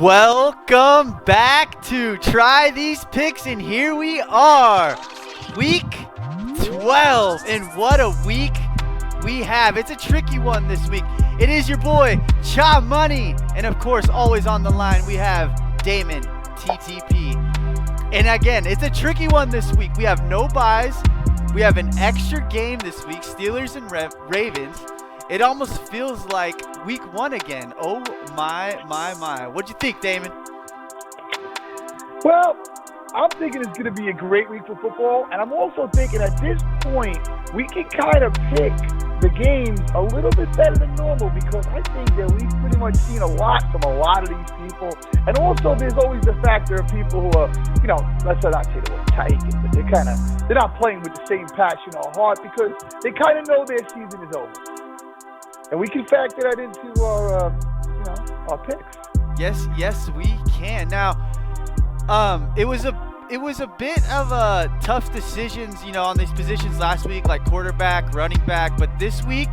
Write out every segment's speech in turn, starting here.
Welcome back to Try These Picks, and here we are, week 12, and what a week we have. It's a tricky one this week. It is your boy, Chamoney, and of course, always on the line, we have Damon, TTP. And again, it's a tricky one this week. We have no buys. We have an extra game this week, Steelers and Ravens. It almost feels like week one again. Oh, my. What'd you think, Damon? Well, I'm thinking it's going to be a great week for football, and I'm also thinking at this point, we can kind of pick the games a little bit better than normal because I think that we've pretty much seen a lot from a lot of these people. And also, there's always the factor of people who are, let's not say the word taking, but they're not playing with the same passion or heart because they kind of know their season is over. And we can factor that into our picks. Yes, we can. Now, it was a bit of tough decisions, on these positions last week, like quarterback, running back. But this week,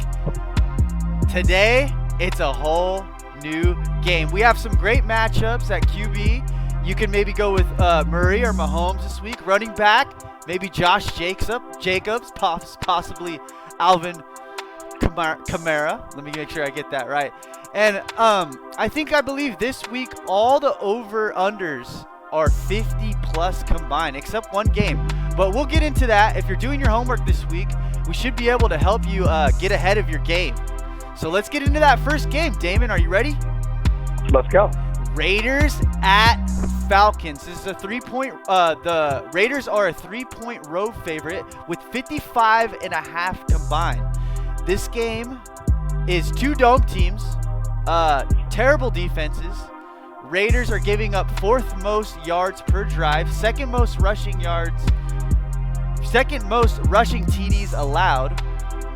today, it's a whole new game. We have some great matchups at QB. You can maybe go with Murray or Mahomes this week. Running back, maybe Josh Jacobs, possibly Alvin Kamara. Let me make sure I get that right. And I believe this week all the over-unders are 50 plus combined, except one game. But we'll get into that. If you're doing your homework this week, we should be able to help you get ahead of your game. So let's get into that first game. Damon, are you ready? Let's go. Raiders at Falcons. This is a 3-point. The Raiders are a 3-point road favorite with 55.5 combined. This game is two dome teams, terrible defenses. Raiders are giving up fourth most yards per drive, second most rushing TDs allowed,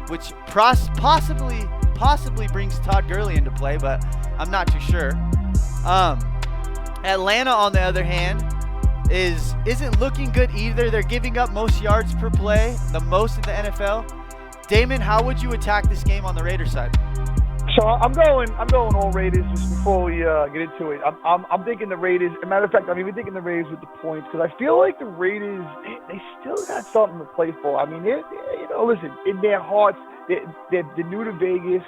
which possibly brings Todd Gurley into play, but I'm not too sure. Atlanta, on the other hand, isn't looking good either. They're giving up most yards per play, the most in the NFL. Damon, how would you attack this game on the Raiders side? So I'm going all Raiders just before we get into it. I'm thinking the Raiders. As a matter of fact, I'm even thinking the Raiders with the points because I feel like the Raiders they still got something to play for. I mean, listen, in their hearts, they're new to Vegas.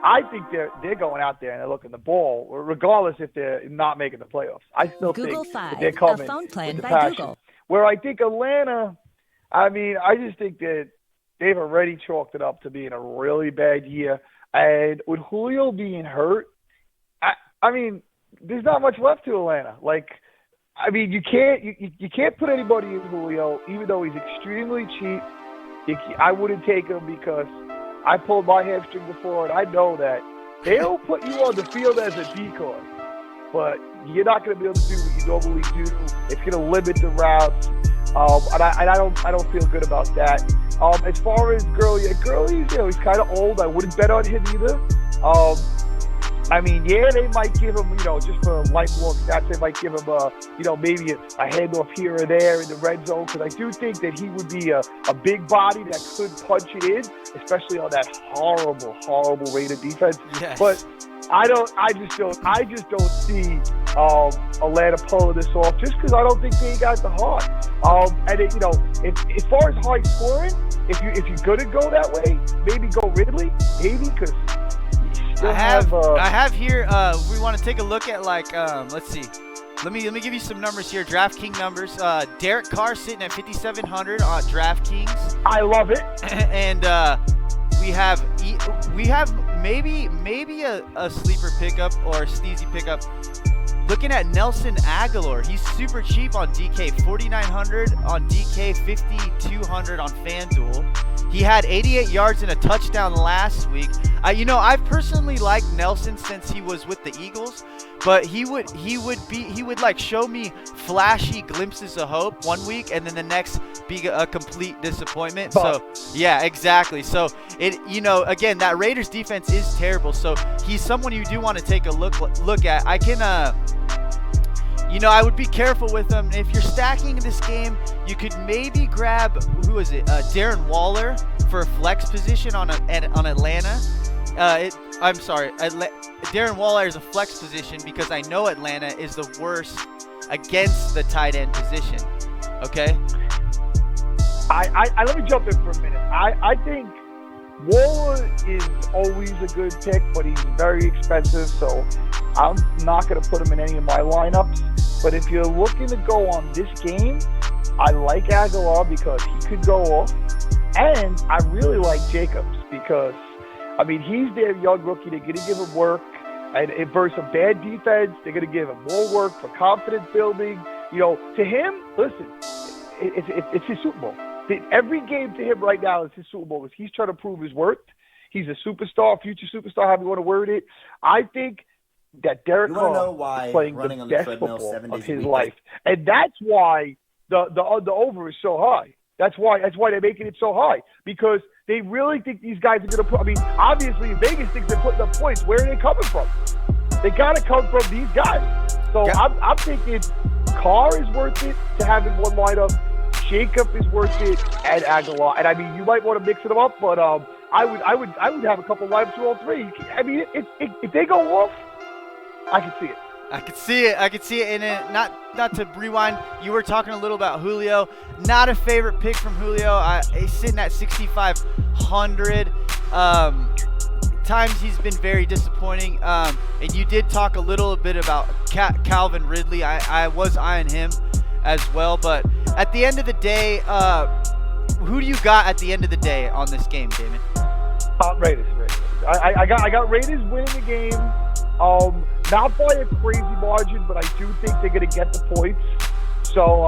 I think they're going out there and they're looking the ball, regardless if they're not making the playoffs. I still Google think Fi, they're coming a phone plan with the by passion. Google. Where I think Atlanta, I just think that they've already chalked it up to being a really bad year. And with Julio being hurt, there's not much left to Atlanta. You can't put anybody in Julio, even though he's extremely cheap. I wouldn't take him because I pulled my hamstring before, and I know that they'll put you on the field as a decoy. But you're not going to be able to do what you normally do. It's going to limit the routes. And I don't feel good about that. As far as Gurley, he's kind of old. I wouldn't bet on him either. They might give him, just for lifelong stats, they might give him, maybe a handoff here or there in the red zone. Because I do think that he would be a big body that could punch it in, especially on that horrible Raider defense. Yes. But I just don't see Atlanta pulling this off just because I don't think they got the heart. As far as high scoring, if you're gonna go that way, maybe go Ridley, maybe because I have here. We want to take a look at let's see. Let me give you some numbers here. DraftKings numbers. Derek Carr sitting at 5,700 on DraftKings. I love it. And we have maybe a sleeper pickup or a sneezy pickup. Looking at Nelson Aguilar, he's super cheap on DK, 4,900 on DK, 5,200 on FanDuel. He had 88 yards and a touchdown last week. I've personally liked Nelson since he was with the Eagles, but he would show me flashy glimpses of hope one week and then the next be a complete disappointment. So yeah, exactly. So again, that Raiders defense is terrible. So he's someone you do want to take a look at. I can I would be careful with him. If you're stacking this game, you could maybe grab, Darren Waller for a flex position on Atlanta. I'm sorry, Darren Waller is a flex position because I know Atlanta is the worst against the tight end position. Okay. I let me jump in for a minute. I think Waller is always a good pick, but he's very expensive, so I'm not going to put him in any of my lineups. But if you're looking to go on this game, I like Aguilar because he could go off. And I really like Jacobs because, I mean, he's their young rookie. They're going to give him work. And versus a bad defense, they're going to give him more work for confidence building. You know, to him, listen, it's his Super Bowl. Every game to him right now is his Super Bowl. He's trying to prove his worth. He's a superstar, future superstar, however you want to word it. I think that Derek Carr is playing the best football of his life. And that's why the over is so high. That's why they're making it so high, because they really think these guys are going to put – I mean, obviously Vegas thinks they're putting up points. Where are they coming from? They got to come from these guys. So yeah. I'm thinking Carr is worth it to have in one lineup. Jacob is worth it, and Aguilar. And I mean, you might want to mix them up, but I would have a couple lineups for all three. I mean, if they go off, I can see it. I could see it. And not to rewind, you were talking a little about Julio. Not a favorite pick from Julio. He's sitting at 6,500. Times he's been very disappointing. And you did talk a little bit about Calvin Ridley. I was eyeing him as well. But at the end of the day, who do you got at the end of the day on this game, Damon? Raiders. I got Raiders winning the game. Not by a crazy margin, but I do think they're going to get the points. So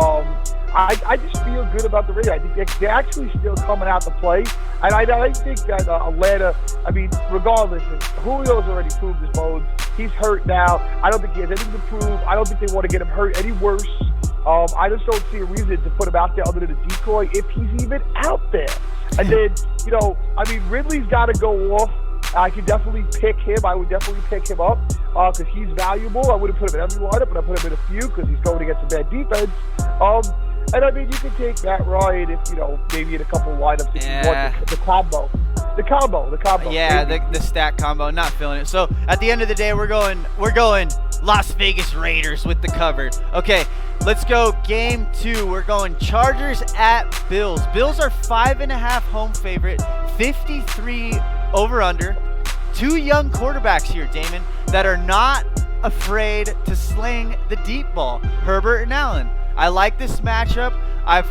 I just feel good about the Raiders. I think they're actually still coming out to play. And I think that Atlanta, I mean, regardless, Julio's already proved his bones. He's hurt now. I don't think he has anything to prove. I don't think they want to get him hurt any worse. I just don't see a reason to put him out there other than a decoy if he's even out there. And then, you know, I mean, Ridley's got to go off. I could definitely pick him. I would definitely pick him up because he's valuable. I wouldn't put him in every lineup, but I put him in a few because he's going against a bad defense. And I mean, you could take Matt Ryan if, you know, maybe in a couple of lineups if you want the combo. The combo. Yeah, the stack combo. Not feeling it. So at the end of the day, we're going Las Vegas Raiders with the cover. Okay, let's go game 2. We're going Chargers at Bills. Bills are 5.5 home favorite, 53 over under. 2 young quarterbacks here, Damon, that are not afraid to sling the deep ball. Herbert and Allen. I like this matchup. I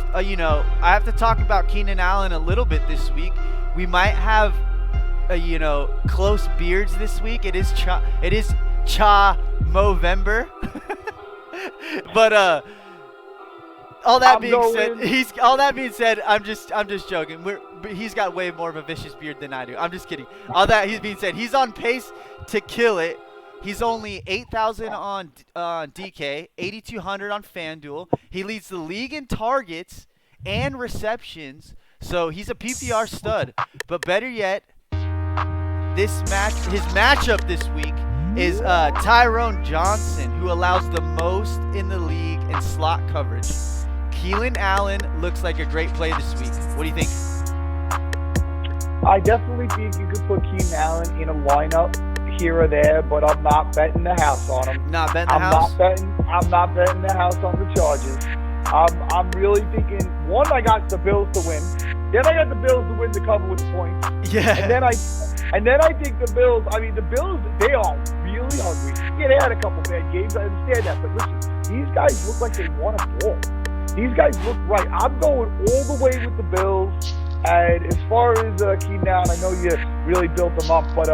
have to talk about Keenan Allen a little bit this week. We might have, close beards this week. It is Movember. But all that being said, I'm just joking. He's got way more of a vicious beard than I do. I'm just kidding. All that being said, he's on pace to kill it. He's only 8,000 on DK, 8,200 on FanDuel. He leads the league in targets and receptions, so he's a PPR stud. But better yet, his matchup this week is Tyrone Johnson, who allows the most in the league in slot coverage. Keenan Allen looks like a great play this week. What do you think? I definitely think you could put Keenan Allen in a lineup here or there, but I'm not betting the house on him. Not betting the house? I'm not betting the house on the Chargers. I'm really thinking, one, I got the Bills to win. Then I got the Bills to win the cover with the points. Yeah. And then I think the Bills, they are really hungry. Yeah, they had a couple bad games. I understand that. But listen, these guys look like they want a ball. These guys look right. I'm going all the way with the Bills. And as far as Keenan Allen, I know you really built them up, but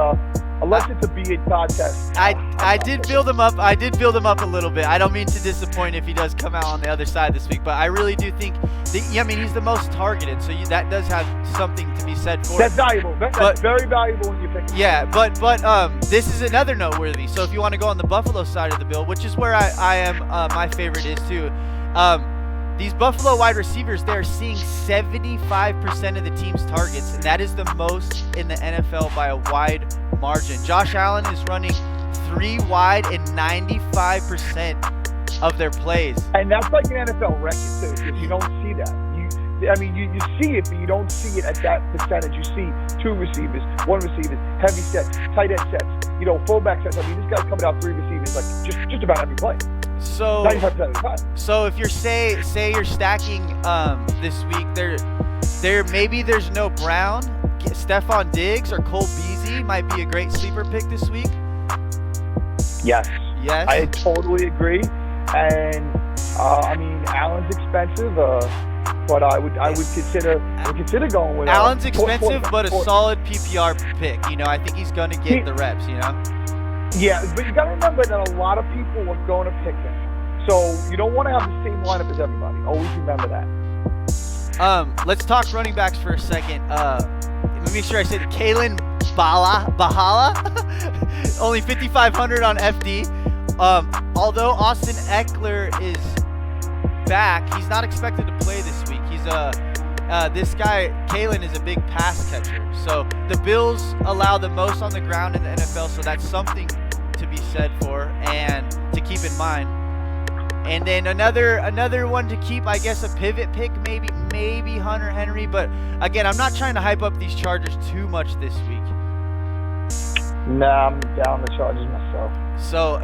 unless it's a beard contest. I did build him up. I did build him up a little bit. I don't mean to disappoint if he does come out on the other side this week, but I really do think he's the most targeted, so that does have something to be said for That's valuable. That's very valuable when you pick him. Yeah, but this is another noteworthy. So if you want to go on the Buffalo side of the bill, which is where I am, my favorite is too. These Buffalo wide receivers, they're seeing 75% of the team's targets, and that is the most in the NFL by a wide margin. Josh Allen is running 3 wide in 95% of their plays. And that's like an NFL record, too, if you don't see that. I mean, you see it, but you don't see it at that percentage. You see 2 receivers, 1 receiver, heavy sets, tight end sets, fullback sets. I mean, this guy's coming out 3 receivers like just about every play. So 95% of the time. So if you're say you're stacking this week, maybe there's no Brown, Stephon Diggs or Cole Beasley might be a great sleeper pick this week. Yes. Yes. I totally agree. And I mean, Allen's expensive, but I would consider going with Allen's expensive, but a solid PPR pick. I think he's going to get the reps. Yeah, but you got to remember that a lot of people are going to pick him, so you don't want to have the same lineup as everybody. Always remember that. Let's talk running backs for a second. Let me make sure I say the Kalen Bahala, only 5,500 on FD. Although Austin Eckler is back, he's not expected to play this week. This guy Kalen is a big pass catcher. So the Bills allow the most on the ground in the NFL, so that's something to be said for and to keep in mind. And then another one to keep, I guess, a pivot pick, maybe Hunter Henry. But again, I'm not trying to hype up these Chargers too much this week. Nah, I'm down the Chargers myself. So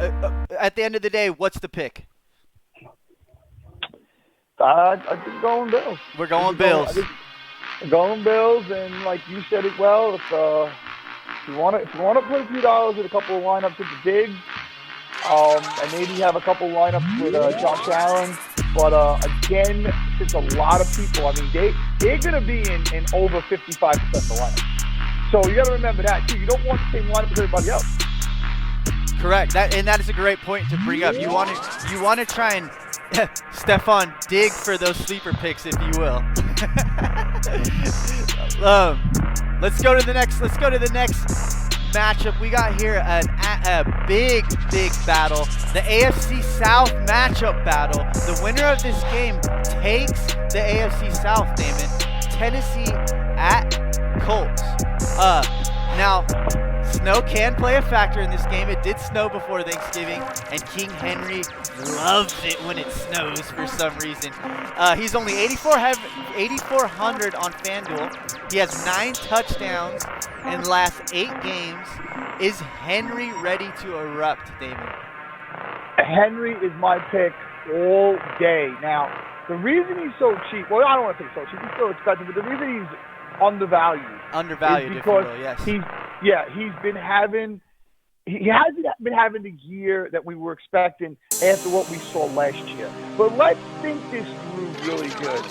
at the end of the day, what's the pick? I think going Bills. We're going Bills. Going Bills, and like you said it well, if you want to put a few dollars with a couple of lineups with the Diggs, and maybe have a couple lineups with Josh Allen. But again, since a lot of people, I mean, they're going to be in over 55% of the lineup. So you got to remember that too. You don't want the same lineup as everybody else. Correct. That is a great point to bring up. You want to try and Stephon dig for those sleeper picks, if you will. Let's go to the next matchup. We got here a big battle, the AFC South matchup battle. The winner of this game takes the AFC South, Damon. Tennessee at Colts. Now, snow can play a factor in this game. It did snow before Thanksgiving, and King Henry loves it when it snows for some reason. He's only 8,400 on FanDuel. He has 9 touchdowns in the last 8 games. Is Henry ready to erupt, Damon? Henry is my pick all day. Now, the reason he's so cheap, well, I don't want to say so cheap, he's still expensive, but the reason he's undervalued, if you will, yes. He hasn't been having the year that we were expecting after what we saw last year. But let's think this through really good.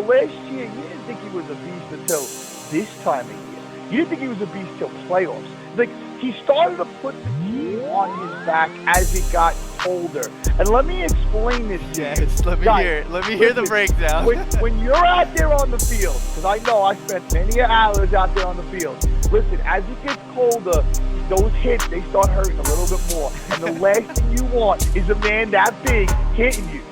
Last year, you didn't think he was a beast until this time of year. You didn't think he was a beast till playoffs. Like, he started to put the team on his back as it got colder. And let me explain this to you. Yes, let me hear it. Let me hear the breakdown. When you're out there on the field, because I know I spent many hours out there on the field. Listen, as it gets colder, those hits, they start hurting a little bit more. And the last thing you want is a man that big hitting you.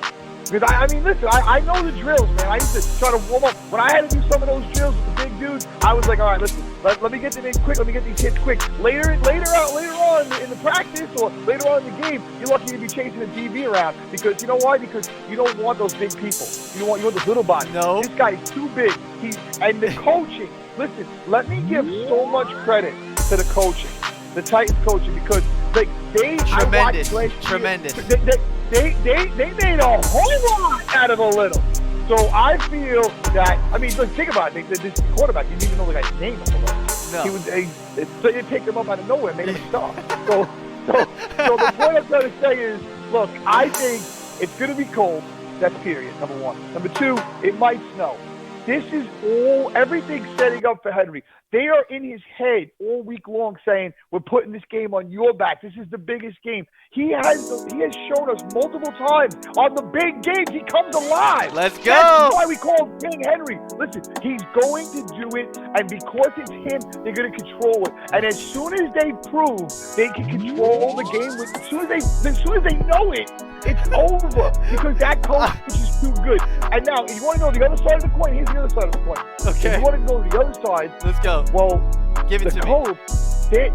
Because, I mean, listen, I know the drills, man. I used to try to warm up. When I had to do some of those drills with the big dudes, I was like, all right, listen, let me get them in quick. Let me get these hits quick. Later on in the practice or later on in the game, you're lucky to be chasing the DB around. Because you know why? Because you don't want those big people. You want those little bodies. No. This guy is too big. And the coaching, listen, let me give so much credit to the coaching, the Titans coaching, because they tremendous. They made a whole lot out of a little. So I feel that, I mean, look, think about it. This quarterback, you didn't even know the guy's name before. No. So they picked him up out of nowhere and made him a star. So the point I'm trying to say is, look, I think it's going to be cold. That's period, number 1. Number 2, it might snow. This is everything setting up for Henry. They are in his head all week long saying, we're putting this game on your back. This is the biggest game. He has shown us multiple times on the big games. He comes alive. Let's go. That's why we call him King Henry. Listen, he's going to do it, and because it's him, they're going to control it. And as soon as they prove they can control the game, as soon as they know it, it's over, because that coach is just too good. And now, if you want to know the other side of the coin, here's the other side of the coin. Okay. If you want to go to the other side, let's go. Well, give it to me. they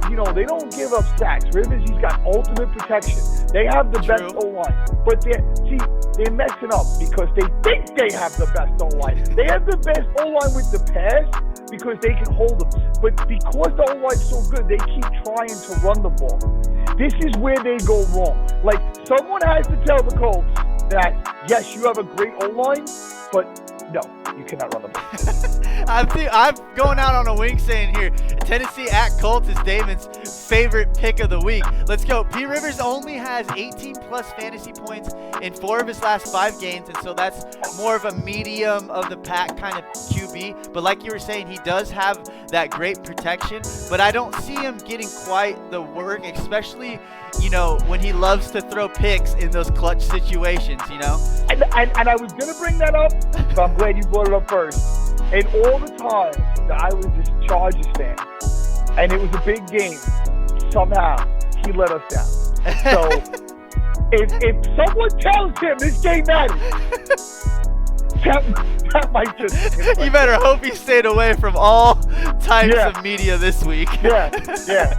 don't give up sacks. Rivers, he's got ultimate protection. They have the best O-line, but they're messing up because they think they have the best O-line. They have the best O-line with the pass because they can hold them. But because the O-line's so good, they keep trying to run the ball. This is where they go wrong. Like, someone has to tell the Colts that, yes, you have a great O-line, but no, you cannot run the ball. I'm going out on a wing saying here, Tennessee at Colts is Damon's favorite pick of the week. Let's go. P. Rivers only has 18-plus fantasy points in 4 of his last 5 games, and so that's more of a medium of the pack kind of QB. But like you were saying, he does have that great protection, but I don't see him getting quite the work, especially, when he loves to throw picks in those clutch situations, And I was going to bring that up, so I'm glad you brought it up first. And all the time that I was this Chargers fan, and it was a big game, somehow he let us down. So if someone tells him this game matters, that might just... You better hope he stayed away from all types of media this week. Yeah.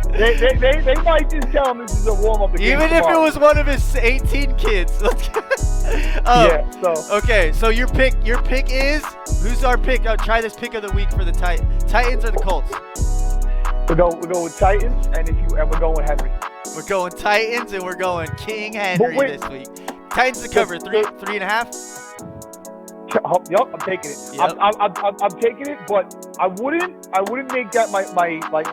They might just tell him this is a warm-up. Even if it was one of his 18 kids. Okay, so your pick is... Who's our pick? Try this pick of the week for the Titans or the Colts? We're going with Titans, and we're going with Henry. We're going Titans, and we're going King Henry this week. Titans to cover 3.5. Yup, I'm taking it. Yep. I'm taking it, but I wouldn't make that my like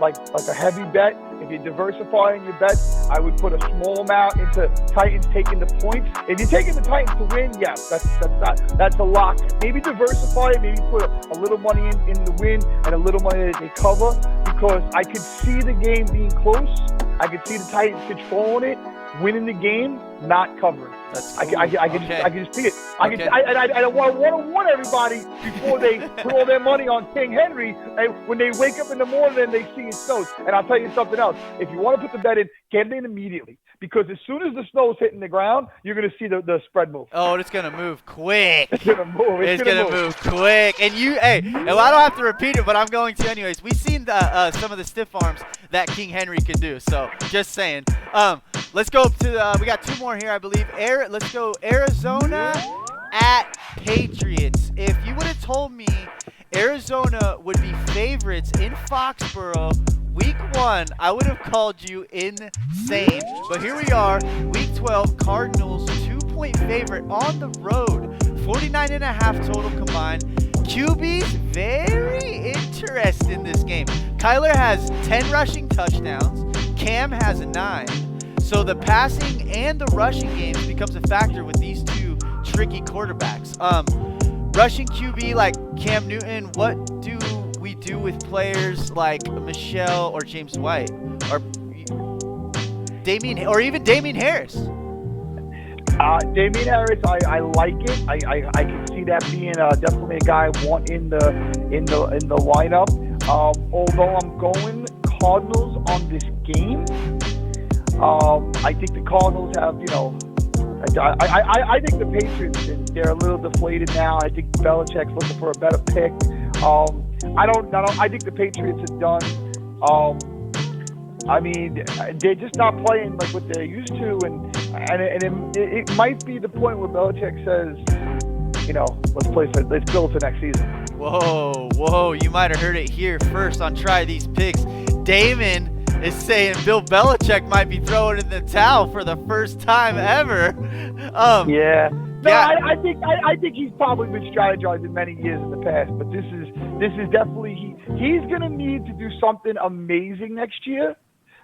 a heavy bet. If you're diversifying your bets, I would put a small amount into Titans taking the points. If you're taking the Titans to win, yes, that's a lock. Maybe diversify it. Maybe put a little money in the win and a little money that they cover, because I could see the game being close. I could see the Titans controlling it, winning the game, not covering. That's cool. I can just see it. I want to warn everybody before they put all their money on King Henry. And when they wake up in the morning and they see it snows. And I'll tell you something else. If you want to put the bet in, get it in immediately. Because as soon as the snow's hitting the ground, you're going to see the spread move. Oh, it's going to move quick. It's going to move. It's going to move quick. And I don't have to repeat it, but I'm going to anyways. We've seen some of the stiff arms that King Henry can do. So just saying. Let's go to we got 2 more here, I believe. Let's go Arizona at Patriots. If you would have told me Arizona would be favorites in Foxborough Week 1, I would have called you insane. But here we are, Week 12, Cardinals 2-point favorite on the road, 49.5 total combined. QB's very interested in this game. Kyler has 10 rushing touchdowns. Cam has 9. So the passing and the rushing games becomes a factor with these 2 tricky quarterbacks. Rushing QB like Cam Newton, what do we do with players like Michelle or James White or even Damien Harris? Damien Harris, I like it. I can see that being definitely a guy I want in the lineup. Although I'm going Cardinals on this game. I think the Cardinals have, I think the Patriots, they're a little deflated now. I think Belichick's looking for a better pick. I think the Patriots are done. They're just not playing like what they're used to, and it might be the point where Belichick says, let's build for next season. Whoa, you might have heard it here first on Try These Picks. Damon is saying Bill Belichick might be throwing in the towel for the first time ever. I think he's probably been strategizing many years in the past, but this is definitely he's going to need to do something amazing next year,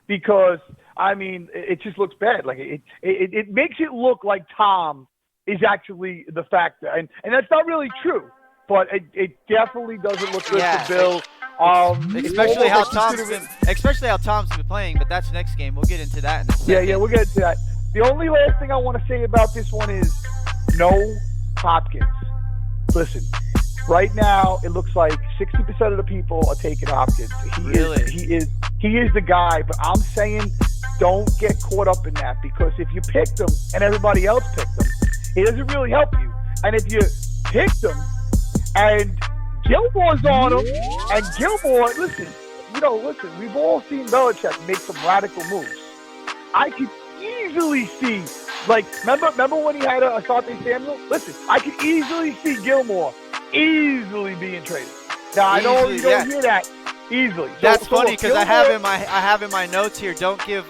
because it just looks bad. Like it makes it look like Tom is actually the factor, and that's not really true, but it definitely doesn't look good for Bill. Especially how Tom's been playing, but that's next game. We'll get into that in a second. Yeah, we'll get into that. The only last thing I want to say about this one is no Hopkins. Listen, right now it looks like 60% of the people are taking Hopkins. He is the guy, but I'm saying don't get caught up in that, because if you picked him and everybody else picked him, it doesn't really help you. And if you picked him and Gilmore's on him, and Gilmore, listen, listen, we've all seen Belichick make some radical moves. I could easily see, remember when he had a Asante Samuel? Listen, I could easily see Gilmore easily being traded. Now, I know you don't hear that easily. That's funny because I have in my notes here, don't give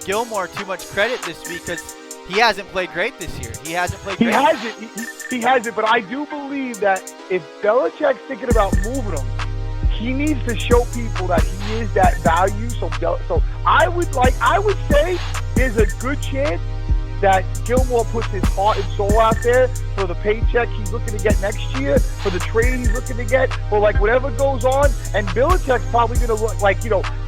Gilmore too much credit this week because he hasn't played great this year. He hasn't played great. He hasn't, but I do believe that if Belichick's thinking about moving him, he needs to show people that he is that value. So I would say there's a good chance that Gilmore puts his heart and soul out there for the paycheck he's looking to get next year, for the trade he's looking to get, for whatever goes on. And Belichick's probably going to look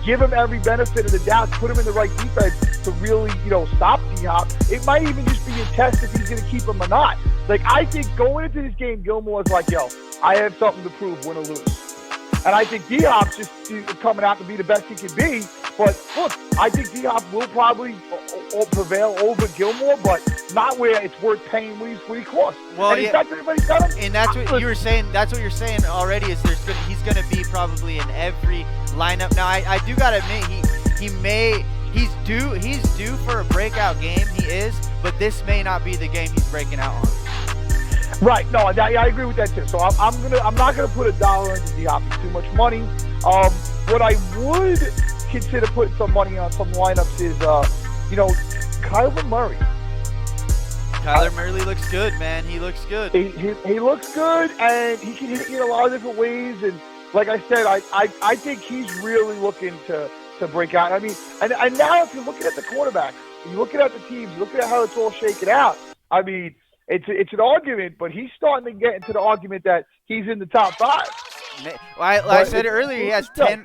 give him every benefit of the doubt, put him in the right defense to really, stop D-Hop. It might even just be a test if he's going to keep him or not. I think going into this game, Gilmore's I have something to prove, win or lose. And I think D-Hop's just coming out to be the best he can be. But look, I think D-Hop will probably prevail over Gilmore, but not where it's worth paying what he costs. Well, and everybody's got him. And that's what you were saying. That's what you're saying already. Is he's going to be probably in every lineup. Now, I do gotta admit he's due for a breakout game. He is, but this may not be the game he's breaking out on. Right. No, I agree with that too. So I'm not gonna put $1 into D-Hop. It's too much money. What I would consider putting some money on some lineups is Kyler Murray. Kyler Murray looks good, man. He looks good. He looks good, and he can hit you in a lot of different ways. And like I said, I think he's really looking to break out. I mean, and now if you're looking at the quarterbacks, you're looking at the teams, you're looking at how it's all shaken out. I mean, it's an argument, but he's starting to get into the argument that he's in the top 5. I said it earlier.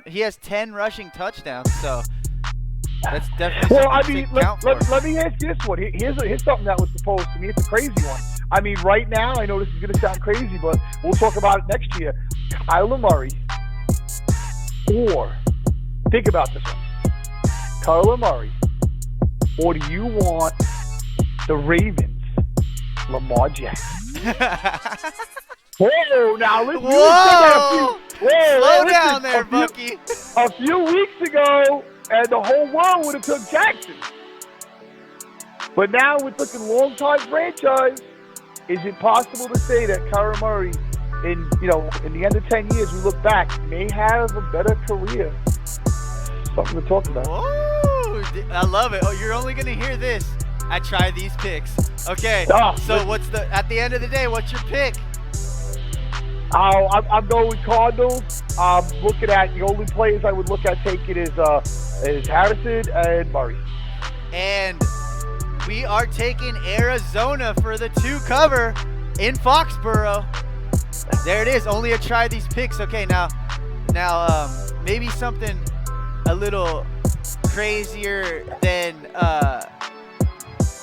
He has 10 rushing touchdowns, so that's definitely. Well, I mean, let me ask you this one. Here's something that was proposed to me. It's a crazy one. I mean, right now, I know this is going to sound crazy, but we'll talk about it next year. Kyler Murray, or think about this one: Kyler Murray, or do you want the Ravens? Lamar Jackson. Whoa! Now listen. Slow down there, Bucky. A few weeks ago, and the whole world would have took Jackson. But now, with looking long-time franchise, is it possible to say that Kyler Murray, in the end of 10 years, we look back, may have a better career? Something to talk about. Whoa! I love it. Oh, you're only going to hear this at TryThesePicks. Okay, so at the end of the day, what's your pick? I'm going with Cardinals. I'm looking at the only players I would look at taking is Harrison and Murray. And we are taking Arizona for the 2 cover in Foxborough. There it is, only a TryThesePicks. Okay, now maybe something a little crazier than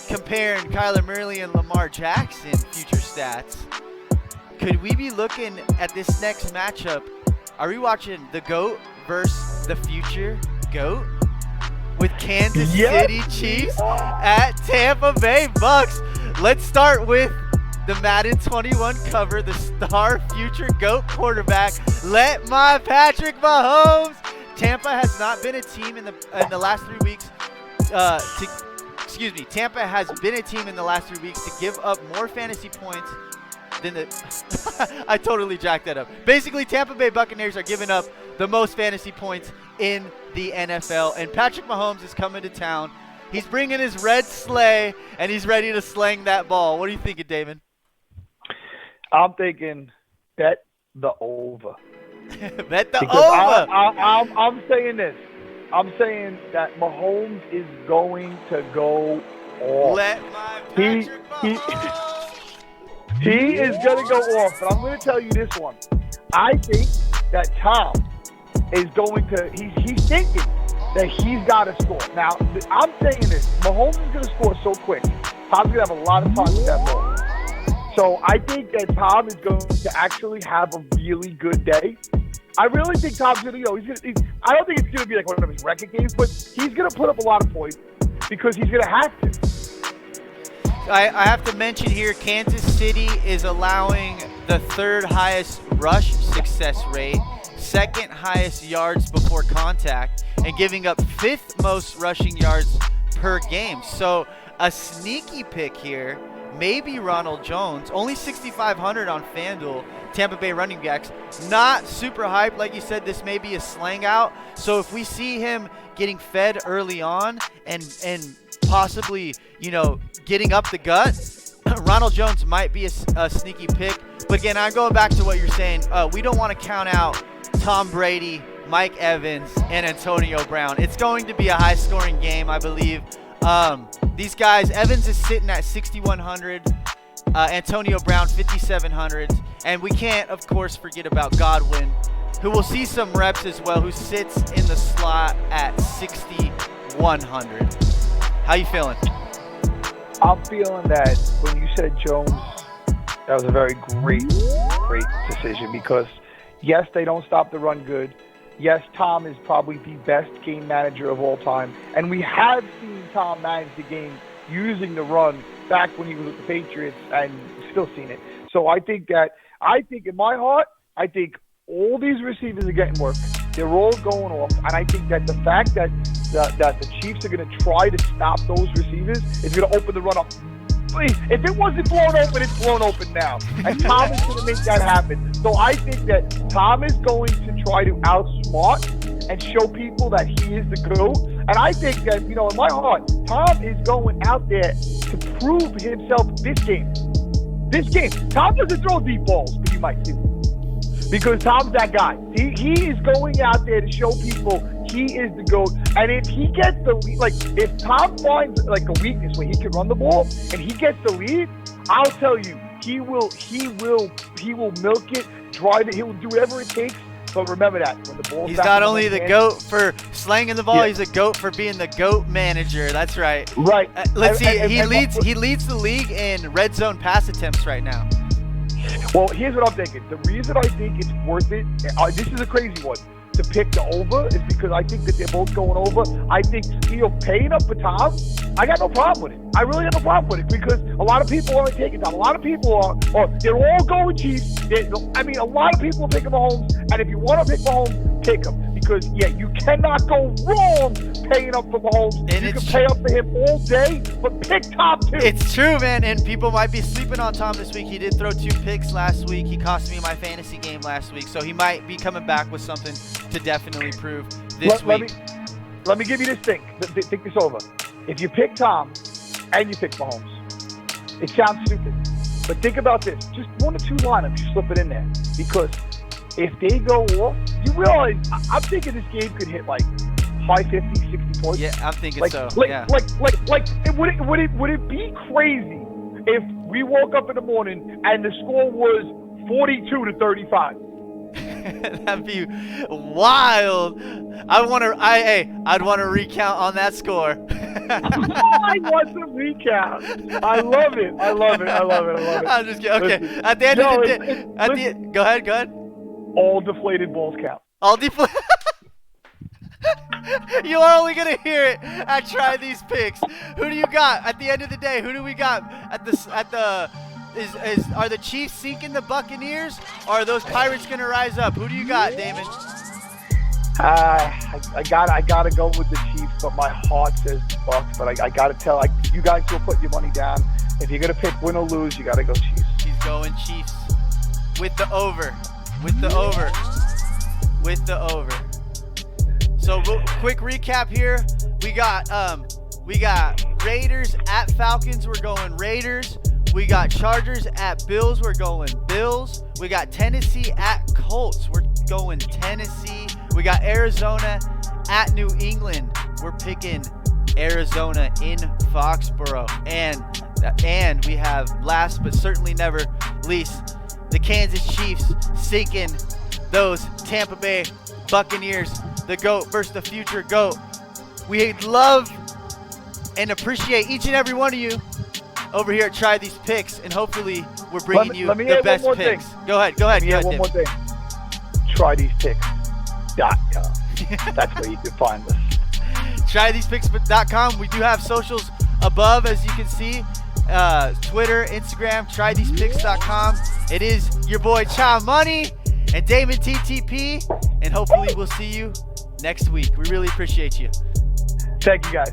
comparing Kyler Murray and Lamar Jackson future stats. Could we be looking at this next matchup? Are we watching the GOAT versus the future GOAT with Kansas City Chiefs at Tampa Bay Bucks? Let's start with the Madden 21 cover, the star future GOAT quarterback. Let my Patrick Mahomes. Tampa has not been a team in the last 3 weeks Tampa has been a team in the last 3 weeks to give up more fantasy points than the I totally jacked that up. Basically, Tampa Bay Buccaneers are giving up the most fantasy points in the NFL, and Patrick Mahomes is coming to town. He's bringing his red sleigh, and he's ready to slang that ball. What are you thinking, Damon? I'm thinking bet the over. Bet the over. I'm saying this. I'm saying that Mahomes is going to go off. Let my Patrick Mahomes. He is going to go off. But I'm going to tell you this one. I think that Tom is going to – he's thinking that he's got to score. Now, I'm saying this. Mahomes is going to score so quick. Tom's going to have a lot of time with that ball. So I think that Tom is going to actually have a really good day. I really think Tom's going to, I don't think it's going to be like one of his record games, but he's going to put up a lot of points because he's going to have to. I have to mention here, Kansas City is allowing the 3rd highest rush success rate, second highest yards before contact and giving up 5th most rushing yards per game. So a sneaky pick here, maybe Ronald Jones, only 6,500 on FanDuel. Tampa Bay running backs, not super hyped. Like you said, this may be a slang out. So if we see him getting fed early on and possibly, getting up the gut, Ronald Jones might be a sneaky pick. But again, I'm going back to what you're saying. We don't want to count out Tom Brady, Mike Evans, and Antonio Brown. It's going to be a high-scoring game, I believe. These guys, Evans is sitting at 6,100. Antonio Brown, 5,700. And we can't, of course, forget about Godwin, who will see some reps as well, who sits in the slot at 6,100. How you feeling? I'm feeling that when you said Jones, that was a very great decision because, yes, they don't stop the run good. Yes, Tom is probably the best game manager of all time. And we have seen Tom manage the game using the run back when he was with the Patriots, and still seen it. So I think in my heart, I think all these receivers are getting work. They're all going off. And I think that the fact that the Chiefs are going to try to stop those receivers is going to open the run up. If it wasn't blown open, it's blown open now. And Tom is going to make that happen. So I think that Tom is going to try to outsmart and show people that he is the GOAT. And I think that, in my heart, Tom is going out there to prove himself this game. This game. Tom doesn't throw deep balls, but you might see. Because Tom's that guy. He is going out there to show people he is the GOAT. And if he gets the lead, if Tom finds a weakness where he can run the ball and he gets the lead, I'll tell you, he will milk it, drive it, he will do whatever it takes. But remember that when the ball's he's not only the GOAT for slanging the ball, he's a GOAT for being the GOAT manager. That's right. Right. Let's see. He leads the league in red zone pass attempts right now. Well, here's what I'm thinking. The reason I think it's worth it, this is a crazy one, to pick the over is because I think that they're both going over. I think, paying up for Tom, I got no problem with it. I really got no problem with it because a lot of people aren't taking Tom. A lot of people they're all going Chiefs. A lot of people are picking Mahomes, and if you want to pick Mahomes, pick him. Because, you cannot go wrong paying up for Mahomes. And you can pay up for him all day, but pick Tom too. It's true, man, and people might be sleeping on Tom this week. He did throw 2 picks last week. He cost me my fantasy game last week, so he might be coming back with something to definitely prove this week. Let me give you this thing. Think this over. If you pick Tom and you pick Mahomes, it sounds stupid, but think about this. Just 1 or 2 lineups, you slip it in there. Because if they go off, you realize, I'm thinking this game could hit high 50, 60 points. Yeah, I'm thinking so. Yeah. Would it be crazy if we woke up in the morning and the score was 42-35? That'd be wild. I'd want to recount on that score. I want to recount. I love it. I'm just kidding. Okay. Listen, at the end of the day, go ahead. All deflated balls count. All deflated. You are only gonna hear it at Try These Picks. Who do you got at the end of the day? Who do we got are the Chiefs sinking the Buccaneers, or are those Pirates gonna rise up? Who do you got, Damon? I gotta go with the Chiefs, but my heart says Bucs. But I gotta tell you guys will put your money down. If you're gonna pick win or lose, you gotta go Chiefs. He's going Chiefs with the over. So quick recap here. We got Raiders at Falcons. We're going Raiders. We got Chargers at Bills. We're going Bills. We got Tennessee at Colts. We're going Tennessee. We got Arizona at New England. We're picking Arizona in Foxborough. And we have, last but certainly never least, the Kansas Chiefs sinking those Tampa Bay Buccaneers, the GOAT versus the future GOAT. We love and appreciate each and every one of you over here at Try These Picks, and hopefully we're bringing you the best picks. Go ahead. One more thing. TryThesePicks.com. That's where you can find us. TryThesePicks.com. We do have socials above, as you can see. Twitter, Instagram, TryThesePicks.com. It is your boy Chamoney and Damon TTP, and hopefully we'll see you next week. We really appreciate you. Thank you, guys.